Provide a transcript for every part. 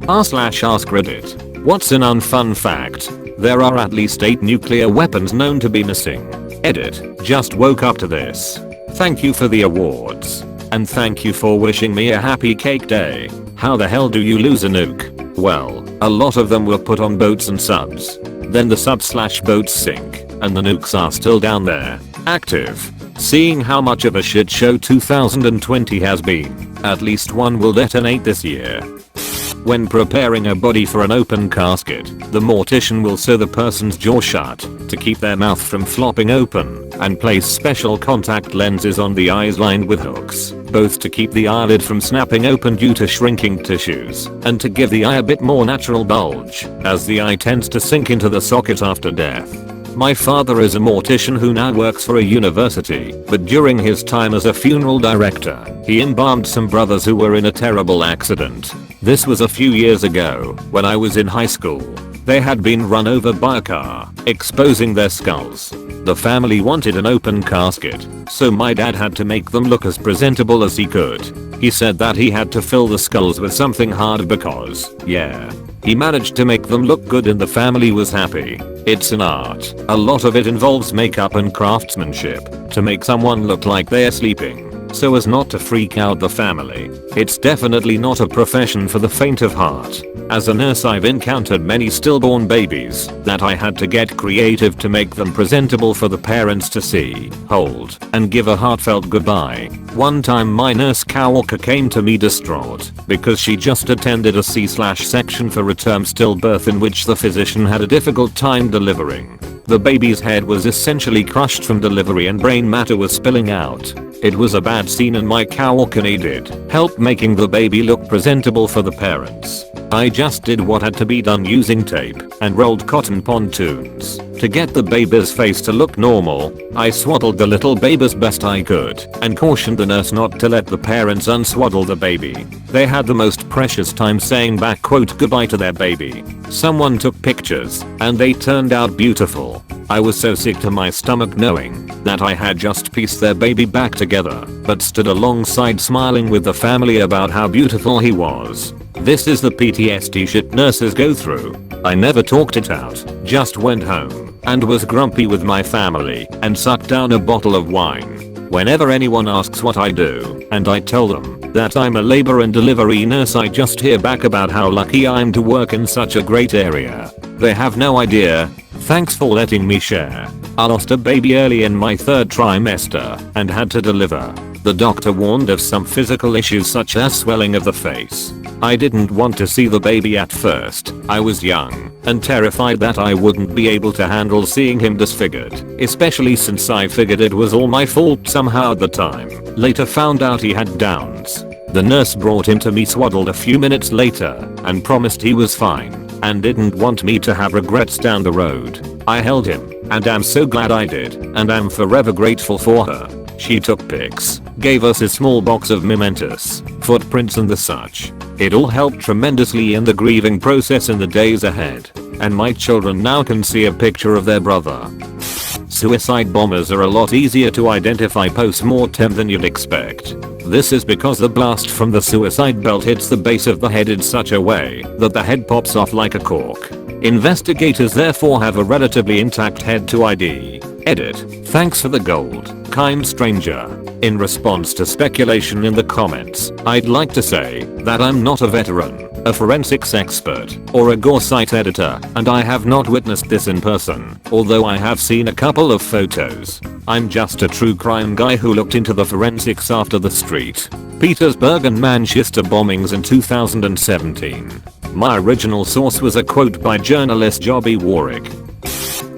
r/AskReddit. What's an unfun fact? There are at least 8 nuclear weapons known to be missing. Edit. Just woke up to this. Thank you for the awards. And thank you for wishing me a happy cake day. How the hell do you lose a nuke? Well, a lot of them were put on boats and subs. Then the subs/boats sink, and the nukes are still down there, active. Seeing how much of a shit show 2020 has been, at least one will detonate this year. When preparing a body for an open casket, the mortician will sew the person's jaw shut to keep their mouth from flopping open and place special contact lenses on the eyes lined with hooks, both to keep the eyelid from snapping open due to shrinking tissues and to give the eye a bit more natural bulge, as the eye tends to sink into the socket after death. My father is a mortician who now works for a university, but during his time as a funeral director, he embalmed some brothers who were in a terrible accident. This was a few years ago, when I was in high school. They had been run over by a car, exposing their skulls. The family wanted an open casket, so my dad had to make them look as presentable as he could. He said that he had to fill the skulls with something hard because, yeah, he managed to make them look good and the family was happy. It's an art. A lot of it involves makeup and craftsmanship to make someone look like they're sleeping, so as not to freak out the family. It's definitely not a profession for the faint of heart. As a nurse, I've encountered many stillborn babies that I had to get creative to make them presentable for the parents to see, hold, and give a heartfelt goodbye. One time my nurse coworker came to me distraught because she just attended a C/section for a term stillbirth in which the physician had a difficult time delivering. The baby's head was essentially crushed from delivery and brain matter was spilling out. It was a bad scene and my coworker needed help making the baby look presentable for the parents. I just did what had to be done using tape and rolled cotton pontoons to get the baby's face to look normal. I swaddled the little baby as best I could and cautioned the nurse not to let the parents unswaddle the baby. They had the most precious time saying back quote goodbye to their baby. Someone took pictures and they turned out beautiful. I was so sick to my stomach knowing that I had just pieced their baby back together, but stood alongside smiling with the family about how beautiful he was. This is the PTSD shit nurses go through. I never talked it out, just went home and was grumpy with my family and sucked down a bottle of wine. Whenever anyone asks what I do, and I tell them that I'm a labor and delivery nurse, I just hear back about how lucky I'm to work in such a great area. They have no idea. Thanks for letting me share. I lost a baby early in my 3rd trimester and had to deliver. The doctor warned of some physical issues such as swelling of the face. I didn't want to see the baby at first. I was young and terrified that I wouldn't be able to handle seeing him disfigured, especially since I figured it was all my fault somehow at the time. Later found out he had Downs. The nurse brought him to me swaddled a few minutes later and promised he was fine and didn't want me to have regrets down the road. I held him and am so glad I did and am forever grateful for her. She took pics, gave us a small box of mementos, footprints and the such. It all helped tremendously in the grieving process in the days ahead. And my children now can see a picture of their brother. Suicide bombers are a lot easier to identify post-mortem than you'd expect. This is because the blast from the suicide belt hits the base of the head in such a way that the head pops off like a cork. Investigators therefore have a relatively intact head to ID. Edit. Thanks for the gold, kind stranger. In response to speculation in the comments, I'd like to say that I'm not a veteran, a forensics expert, or a gore site editor, and I have not witnessed this in person, although I have seen a couple of photos. I'm just a true crime guy who looked into the forensics after the St. Petersburg and Manchester bombings in 2017. My original source was a quote by journalist Jobby Warwick.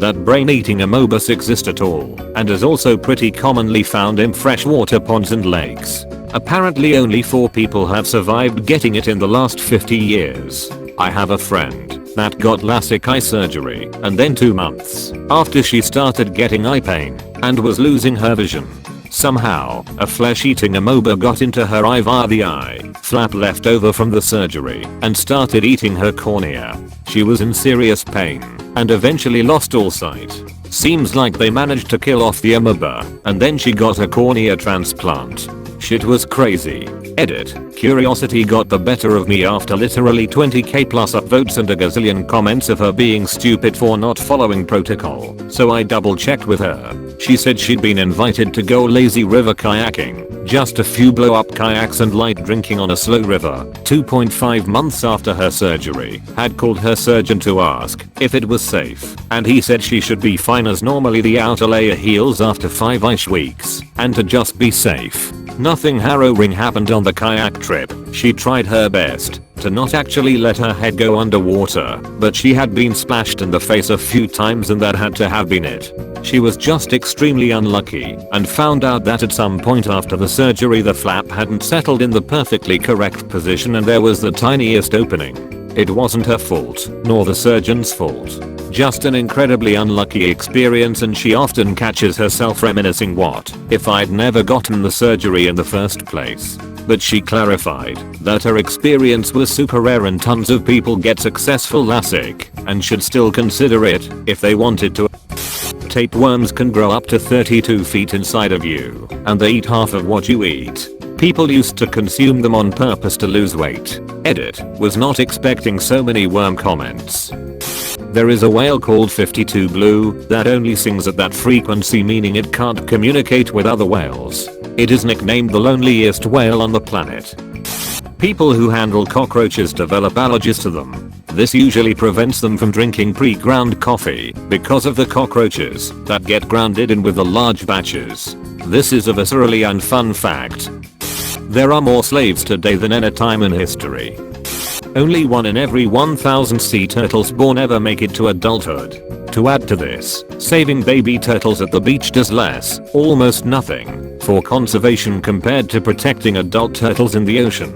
That brain-eating amobus exist at all, and is also pretty commonly found in freshwater ponds and lakes. Apparently only 4 people have survived getting it in the last 50 years. I have a friend that got LASIK eye surgery, and then 2 months after she started getting eye pain and was losing her vision. Somehow, a flesh-eating amoeba got into her eye via the eye flap left over from the surgery and started eating her cornea. She was in serious pain and eventually lost all sight. Seems like they managed to kill off the amoeba and then she got a cornea transplant. Shit was crazy. Edit. Curiosity got the better of me after literally 20k plus upvotes and a gazillion comments of her being stupid for not following protocol, so I double checked with her. She said she'd been invited to go lazy river kayaking, just a few blow up kayaks and light drinking on a slow river, 2.5 months after her surgery, had called her surgeon to ask if it was safe, and he said she should be fine as normally the outer layer heals after 5ish weeks, and to just be safe. Nothing harrowing happened on the kayak trip. She tried her best to not actually let her head go underwater, but she had been splashed in the face a few times and that had to have been it. She was just extremely unlucky and found out that at some point after the surgery the flap hadn't settled in the perfectly correct position and there was the tiniest opening. It wasn't her fault, nor the surgeon's fault. Just an incredibly unlucky experience, and she often catches herself reminiscing, what if I'd never gotten the surgery in the first place? But she clarified that her experience was super rare and tons of people get successful LASIK and should still consider it if they wanted to. Tapeworms can grow up to 32 feet inside of you, and they eat half of what you eat. People used to consume them on purpose to lose weight. Edit. Was not expecting so many worm comments. There is a whale called 52 Blue that only sings at that frequency, meaning it can't communicate with other whales. It is nicknamed the loneliest whale on the planet. People who handle cockroaches develop allergies to them. This usually prevents them from drinking pre-ground coffee because of the cockroaches that get grounded in with the large batches. This is a viscerally unfun fact. There are more slaves today than any time in history. Only 1 in every 1,000 sea turtles born ever make it to adulthood. To add to this, saving baby turtles at the beach does less, almost nothing, for conservation compared to protecting adult turtles in the ocean.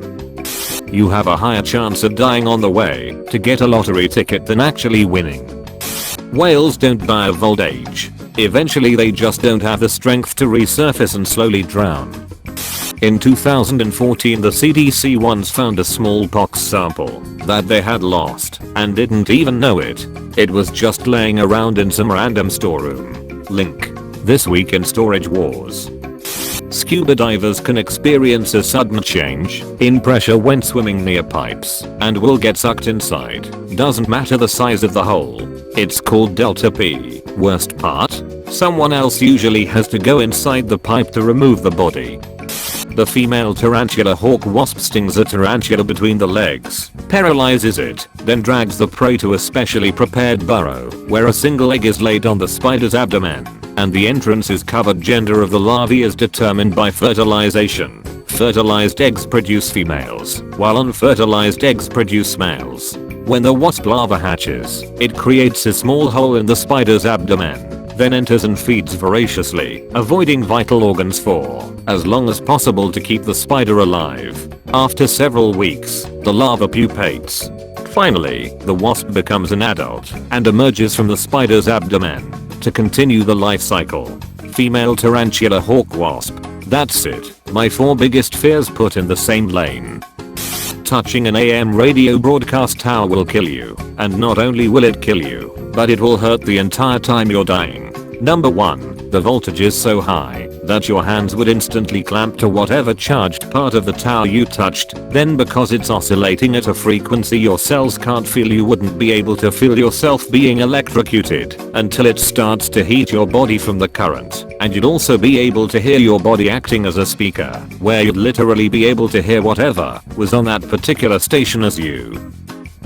You have a higher chance of dying on the way to get a lottery ticket than actually winning. Whales don't die of old age. Eventually they just don't have the strength to resurface and slowly drown. In 2014 the CDC once found a smallpox sample that they had lost and didn't even know it. It was just laying around in some random storeroom. Link. This week in Storage Wars. Scuba divers can experience a sudden change in pressure when swimming near pipes and will get sucked inside. Doesn't matter the size of the hole. It's called delta P. Worst part? Someone else usually has to go inside the pipe to remove the body. The female tarantula hawk wasp stings a tarantula between the legs, paralyzes it, then drags the prey to a specially prepared burrow where a single egg is laid on the spider's abdomen, and the entrance is covered. Gender of the larvae is determined by fertilization. Fertilized eggs produce females, while unfertilized eggs produce males. When the wasp larva hatches, it creates a small hole in the spider's abdomen, then enters and feeds voraciously, avoiding vital organs for as long as possible to keep the spider alive. After several weeks, the larva pupates. Finally, the wasp becomes an adult and emerges from the spider's abdomen to continue the life cycle. Female tarantula hawk wasp. That's it. My 4 biggest fears put in the same lane. Touching an AM radio broadcast tower will kill you, and not only will it kill you, but it will hurt the entire time you're dying. Number 1. The voltage is so high that your hands would instantly clamp to whatever charged part of the tower you touched. Then because it's oscillating at a frequency your cells can't feel, you wouldn't be able to feel yourself being electrocuted until it starts to heat your body from the current. And you'd also be able to hear your body acting as a speaker, where you'd literally be able to hear whatever was on that particular station as you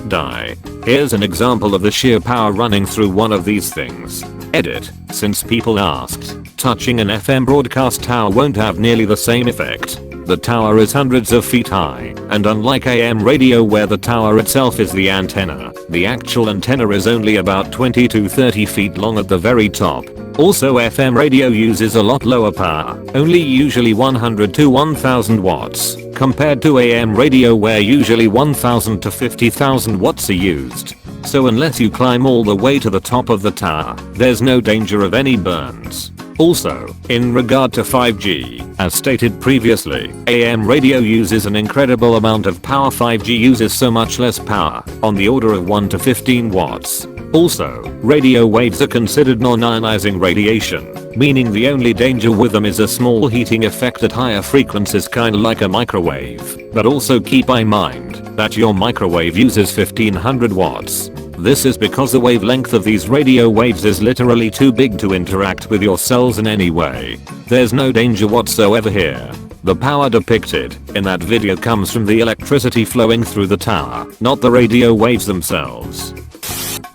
die. Here's an example of the sheer power running through one of these things. Edit. Since people asked, touching an FM broadcast tower won't have nearly the same effect. The tower is hundreds of feet high, and unlike AM radio where the tower itself is the antenna, the actual antenna is only about 20 to 30 feet long at the very top. Also, FM radio uses a lot lower power, only usually 100 to 1000 watts, compared to AM radio where usually 1000 to 50,000 watts are used. So unless you climb all the way to the top of the tower, there's no danger of any burns. Also, in regard to 5G, as stated previously, AM radio uses an incredible amount of power. 5G uses so much less power, on the order of 1 to 15 watts. Also, radio waves are considered non-ionizing radiation, meaning the only danger with them is a small heating effect at higher frequencies, kinda like a microwave. But also keep in mind that your microwave uses 1500 watts. This is because the wavelength of these radio waves is literally too big to interact with your cells in any way. There's no danger whatsoever here. The power depicted in that video comes from the electricity flowing through the tower, not the radio waves themselves.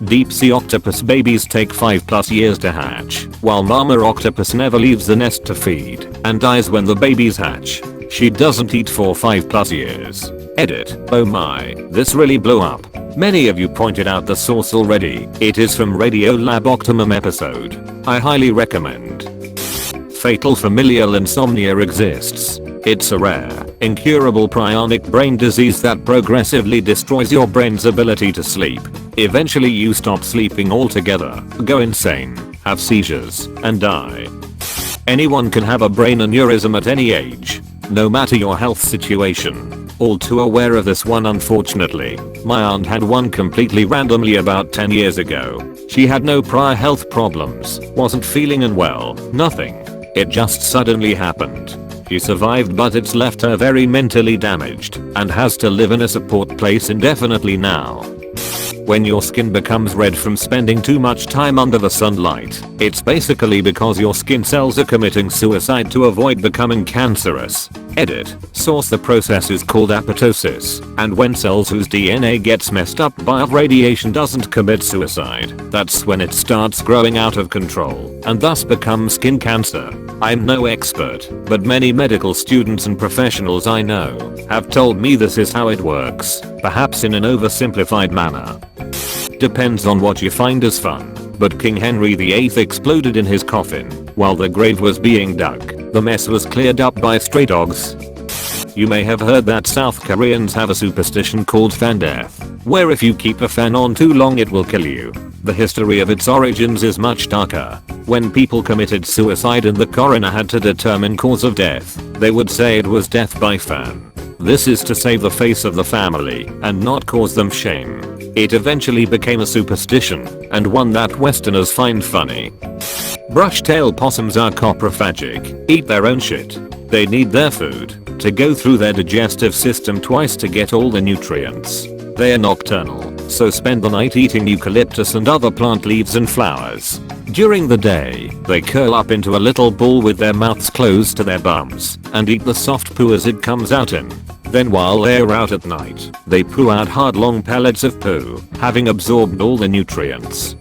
Deep sea octopus babies take 5+ years to hatch, while mama octopus never leaves the nest to feed and dies when the babies hatch. She doesn't eat for 5+ years. Edit. Oh my, this really blew up. Many of you pointed out the source already. It is from Radiolab Optimum episode. I highly recommend. Fatal familial insomnia exists. It's a rare, incurable prionic brain disease that progressively destroys your brain's ability to sleep. Eventually you stop sleeping altogether, go insane, have seizures, and die. Anyone can have a brain aneurysm at any age, no matter your health situation. All too aware of this one, unfortunately. My aunt had one completely randomly about 10 years ago. She had no prior health problems, wasn't feeling unwell, nothing. It just suddenly happened. She survived, but it's left her very mentally damaged and has to live in a support place indefinitely now. When your skin becomes red from spending too much time under the sunlight, it's basically because your skin cells are committing suicide to avoid becoming cancerous. Edit. Source. The process is called apoptosis, and when cells whose DNA gets messed up by radiation doesn't commit suicide, that's when it starts growing out of control and thus becomes skin cancer. I'm no expert, but many medical students and professionals I know have told me this is how it works, perhaps in an oversimplified manner. Depends on what you find as fun, but King Henry VIII exploded in his coffin while the grave was being dug. The mess was cleared up by stray dogs. You may have heard that South Koreans have a superstition called fan death, where if you keep a fan on too long it will kill you. The history of its origins is much darker. When people committed suicide and the coroner had to determine cause of death, they would say it was death by fan. This is to save the face of the family and not cause them shame. It eventually became a superstition, and one that Westerners find funny. Brush-tailed possums are coprophagic, eat their own shit. They need their food to go through their digestive system twice to get all the nutrients. They are nocturnal, so spend the night eating eucalyptus and other plant leaves and flowers. During the day, they curl up into a little ball with their mouths closed to their bums and eat the soft poo as it comes out in. Then while they're out at night, they poo out hard long pellets of poo, having absorbed all the nutrients.